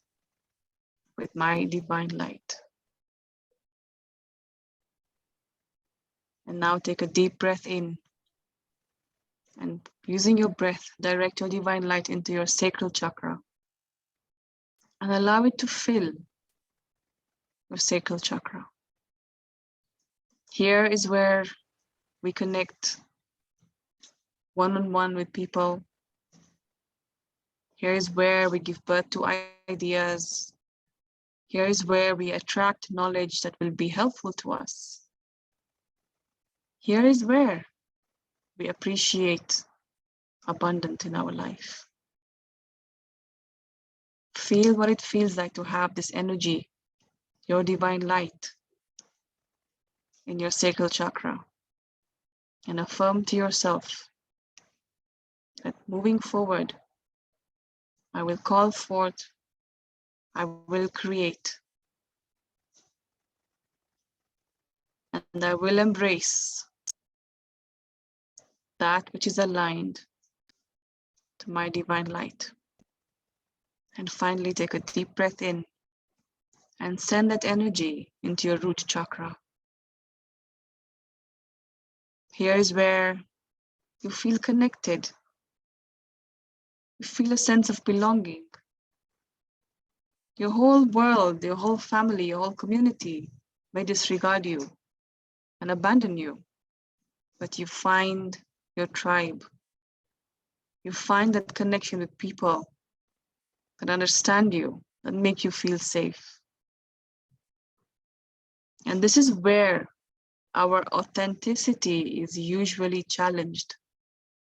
with my divine light. And now take a deep breath in and using your breath, direct your divine light into your sacral chakra and allow it to fill your sacral chakra. Here is where we connect one-on-one with people. Here is where we give birth to ideas. Here is where we attract knowledge that will be helpful to us. Here is where we appreciate abundance in our life. Feel what it feels like to have this energy, your divine light, in your sacral chakra, and affirm to yourself that moving forward, I will call forth, I will create, and I will embrace that which is aligned to my divine light. And finally, take a deep breath in and send that energy into your root chakra. Here is where you feel connected. You feel a sense of belonging. Your whole world, your whole family, your whole community may disregard you and abandon you, but you find your tribe. You find that connection with people that understand you, that make you feel safe. And this is where our authenticity is usually challenged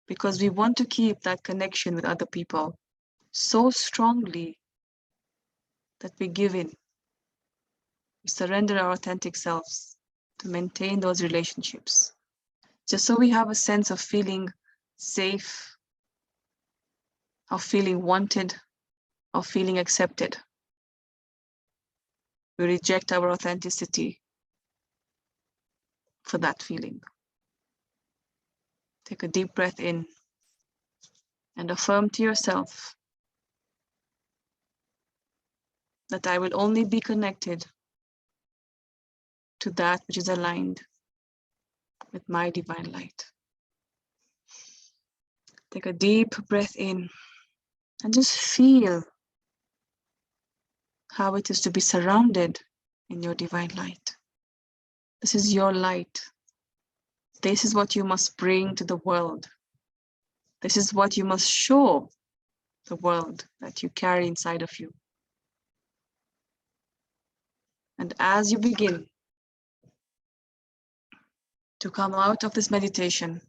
because we want to keep that connection with other people so strongly that we give in. We surrender our authentic selves to maintain those relationships, just so we have a sense of feeling safe, of feeling wanted, of feeling accepted. We reject our authenticity for that feeling. Take a deep breath in and affirm to yourself that I will only be connected to that which is aligned with my divine light. Take a deep breath in and just feel how it is to be surrounded in your divine light. This is your light. This is what you must bring to the world. This is what you must show the world that you carry inside of you. And as you begin to come out of this meditation,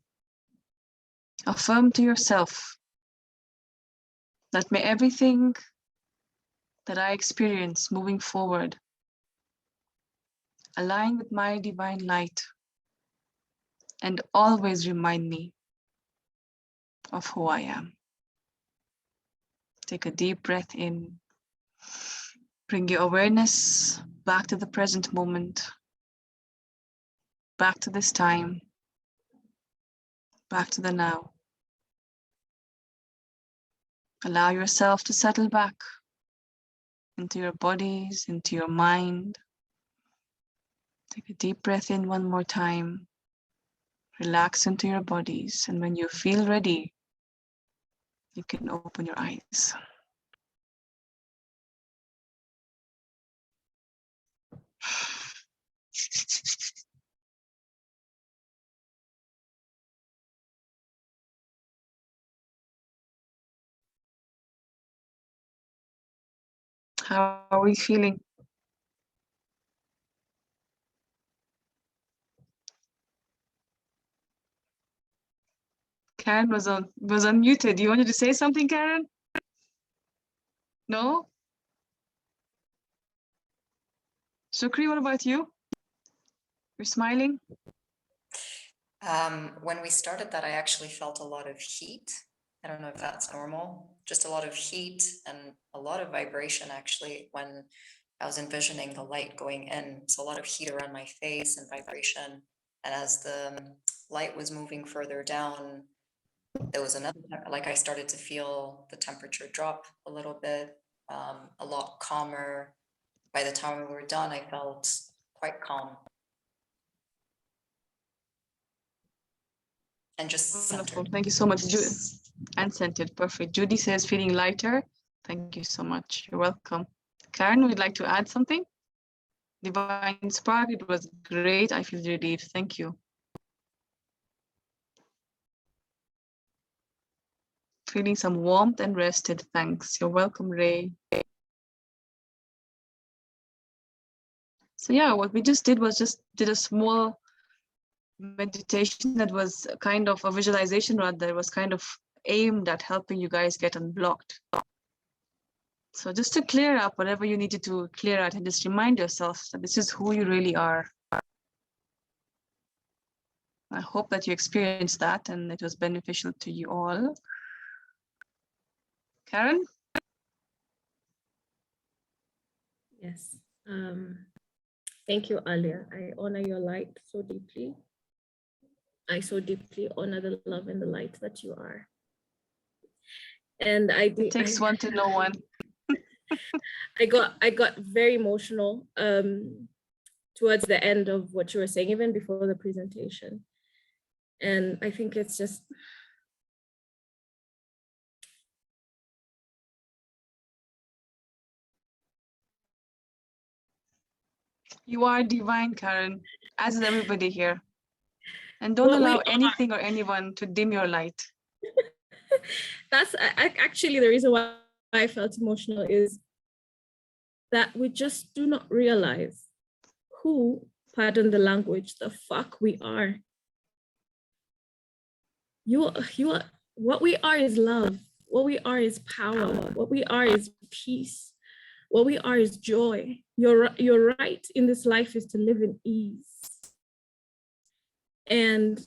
affirm to yourself that may everything that I experience moving forward align with my divine light and always remind me of who I am. Take a deep breath in. Bring your awareness back to the present moment, back to this time, back to the now. Allow yourself to settle back into your bodies, into your mind. Take a deep breath in one more time. Relax into your bodies, and when you feel ready, you can open your eyes. How are we feeling? Karen was unmuted. You wanted to say something, Karen? No? Shukri, what about you? You're smiling? When we started that, I actually felt a lot of heat. I don't know if that's normal, just a lot of heat and a lot of vibration actually when I was envisioning the light going in. So a lot of heat around my face and vibration. And as the light was moving further down, there was another, like I started to feel the temperature drop a little bit, a lot calmer. By the time we were done, I felt quite calm. And just wonderful. centered. Thank you so much, Judy. And centered, perfect. Judy says feeling lighter. Thank you so much. You're welcome. Karen, would you like to add something? Divine Spark, it was great. I feel relieved. Thank you. Feeling some warmth and rested. Thanks. You're welcome, Ray. So yeah, what we just did was did a small meditation that was kind of a visualization, rather. It was kind of aimed at helping you guys get unblocked. So just to clear up whatever you needed to clear out and just remind yourself that this is who you really are. I hope that you experienced that and it was beneficial to you all. Karen? Yes. Thank you, Alia. I honor your light so deeply. I so deeply honor the love and the light that you are. And it takes one to know one. I got very emotional towards the end of what you were saying, even before the presentation. And I think it's just you are divine, Karen, as is everybody here. And don't allow anything or anyone to dim your light. That's actually the reason why I felt emotional, is that we just do not realize who, pardon the language, the fuck we are. You are, what we are is love. What we are is power. What we are is peace. What we are is joy. Your right in this life is to live in ease. And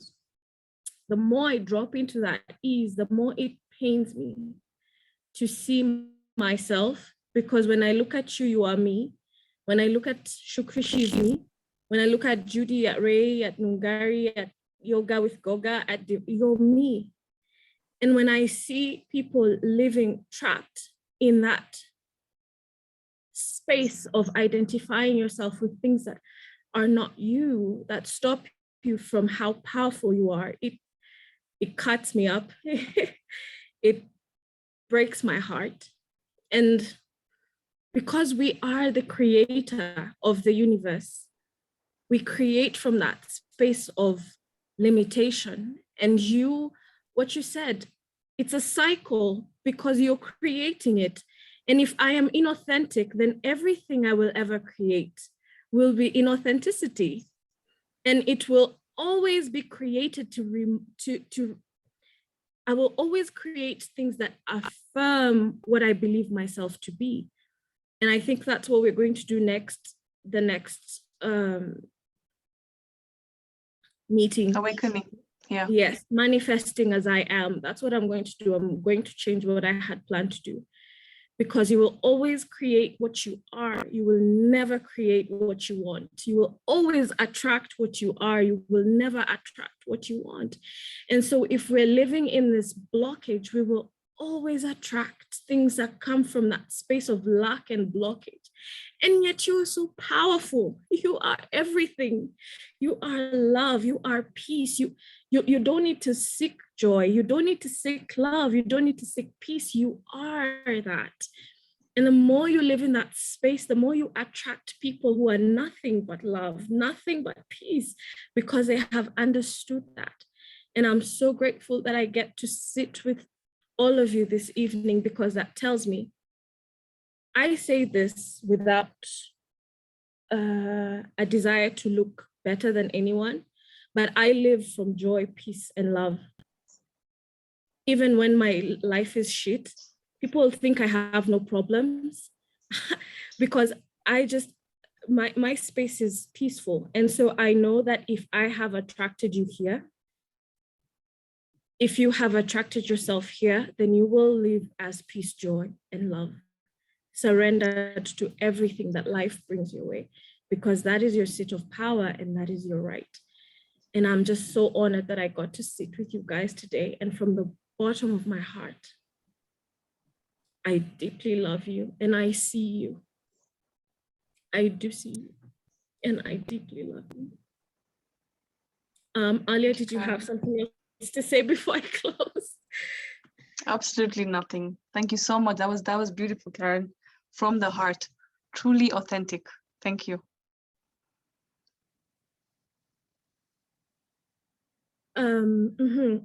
the more I drop into that ease, the more it pains me to see myself, because when I look at you, you are me. When I look at Shukri, she's me. When I look at Judy, at Ray, at Nungari, at Yoga with Goga, you're me. And when I see people living trapped in that space of identifying yourself with things that are not you, that stop you from how powerful you are, it cuts me up. It breaks my heart. And because we are the creator of the universe, we create from that space of limitation. And what you said, it's a cycle because you're creating it. And if I am inauthentic, then everything I will ever create will be inauthenticity. And it will always be created I will always create things that affirm what I believe myself to be. And I think that's what we're going to do the next meeting. Awakening. Yeah. Yes, manifesting as I am. That's what I'm going to do. I'm going to change what I had planned to do. Because you will always create what you are. You will never create what you want. You will always attract what you are. You will never attract what you want. And so if we're living in this blockage, we will always attract things that come from that space of lack and blockage. And yet you are so powerful. You are everything. You are love. You are peace. You don't need to seek joy. You don't need to seek love. You don't need to seek peace. You are that. And the more you live in that space, the more you attract people who are nothing but love, nothing but peace, because they have understood that. And I'm so grateful that I get to sit with all of you this evening, because that tells me, I say this without a desire to look better than anyone, but I live from joy, peace, and love. Even when my life is shit, people think I have no problems because my space is peaceful. And so I know that if I have attracted you here, if you have attracted yourself here, then you will live as peace, joy, and love, surrendered to everything that life brings your way, because that is your seat of power and that is your right. And I'm just so honored that I got to sit with you guys today. And from the bottom of my heart, I deeply love you and I see you. I do see you and I deeply love you. Alia, did you have something else to say before I close? Absolutely nothing. Thank you so much. That was beautiful, Karen. From the heart, truly authentic. Thank you.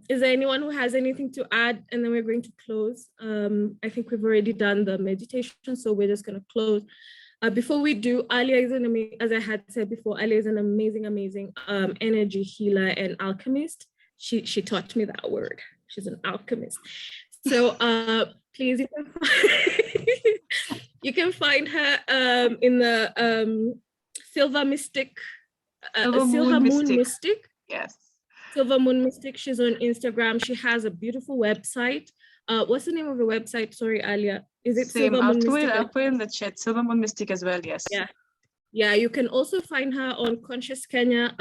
Is there anyone who has anything to add? And then we're going to close. I think we've already done the meditation, so we're just going to close. Before we do, Alia is as I had said before, Alia is an amazing energy healer and alchemist. She taught me that word. She's an alchemist. So please, you can find her in the Silver Mystic, Silver Moon Mystic. Yes. Silver Moon Mystic. She's on Instagram. She has a beautiful website. What's the name of the website? Sorry, Alia. Is it Same. Silver Moon Mystic? I'll put it in the chat. Silver Moon Mystic as well. Yes. Yeah. Yeah. You can also find her on Conscious Kenya.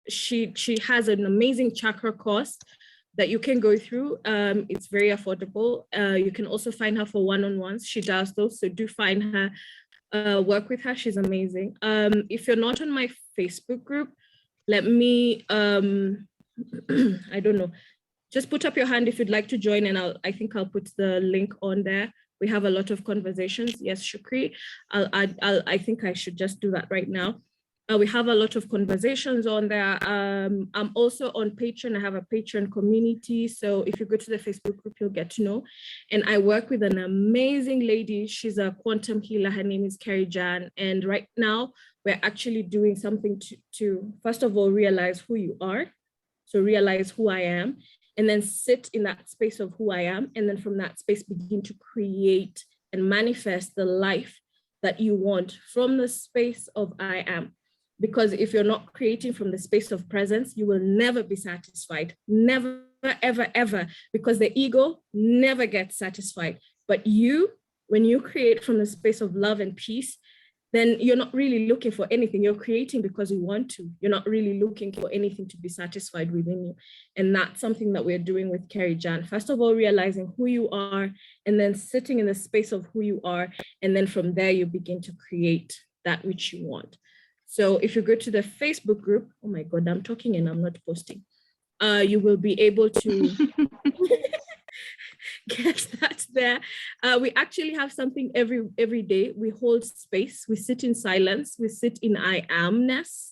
She has an amazing chakra course that you can go through. It's very affordable. You can also find her for one-on-ones. She does those. So do find her. Work with her. She's amazing. If you're not on my Facebook group, let me, I don't know, just put up your hand if you'd like to join, and I think I'll put the link on there. We have a lot of conversations. Yes, Shukri, I think I should just do that right now. We have a lot of conversations on there. I'm also on Patreon. I have a Patreon community. So if you go to the Facebook group, you'll get to know. And I work with an amazing lady. She's a quantum healer. Her name is Carrie Jan. And right now we're actually doing something to first of all, realize who you are. So realize who I am, and then sit in that space of who I am. And then from that space, begin to create and manifest the life that you want from the space of I am. Because if you're not creating from the space of presence, you will never be satisfied. Never, ever, ever. Because the ego never gets satisfied. But when you create from the space of love and peace, then you're not really looking for anything. You're creating because you want to. You're not really looking for anything to be satisfied within you. And that's something that we're doing with Carrie Jan. First of all, realizing who you are, and then sitting in the space of who you are. And then from there, you begin to create that which you want. So if you go to the Facebook group, oh my God, I'm talking and I'm not posting. You will be able to get that there. We actually have something every day. We hold space, we sit in silence, we sit in I amness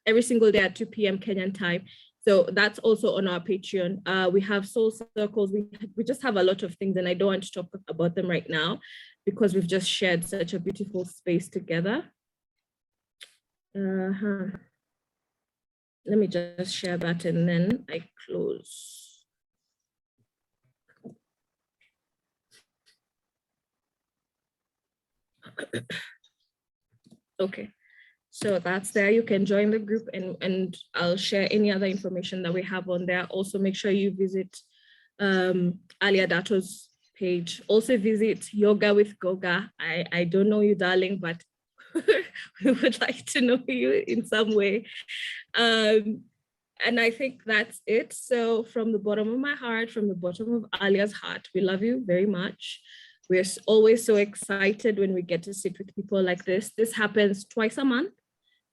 every single day at 2 p.m. Kenyan time. So that's also on our Patreon. We have soul circles. We just have a lot of things, and I don't want to talk about them right now because we've just shared such a beautiful space together. Let me just share that and then I close. Okay, so that's there. You can join the group, and I'll share any other information that we have on there. Also, make sure you visit Alia Dato's page. Also visit Yoga with Goga. I don't know you, darling, but we would like to know you in some way. And I think that's it. So from the bottom of my heart, from the bottom of Alia's heart, we love you very much. We're always so excited when we get to sit with people like this. This happens twice a month.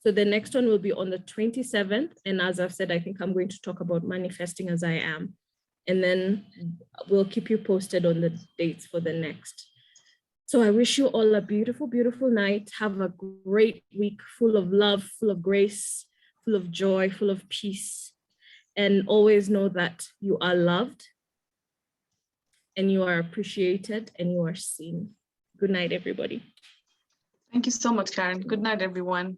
So the next one will be on the 27th. And as I've said, I think I'm going to talk about manifesting as I am. And then we'll keep you posted on the dates for the next. So I wish you all a beautiful, beautiful night. Have a great week full of love, full of grace, full of joy, full of peace. And always know that you are loved and you are appreciated and you are seen. Good night, everybody. Thank you so much, Karen. Good night, everyone.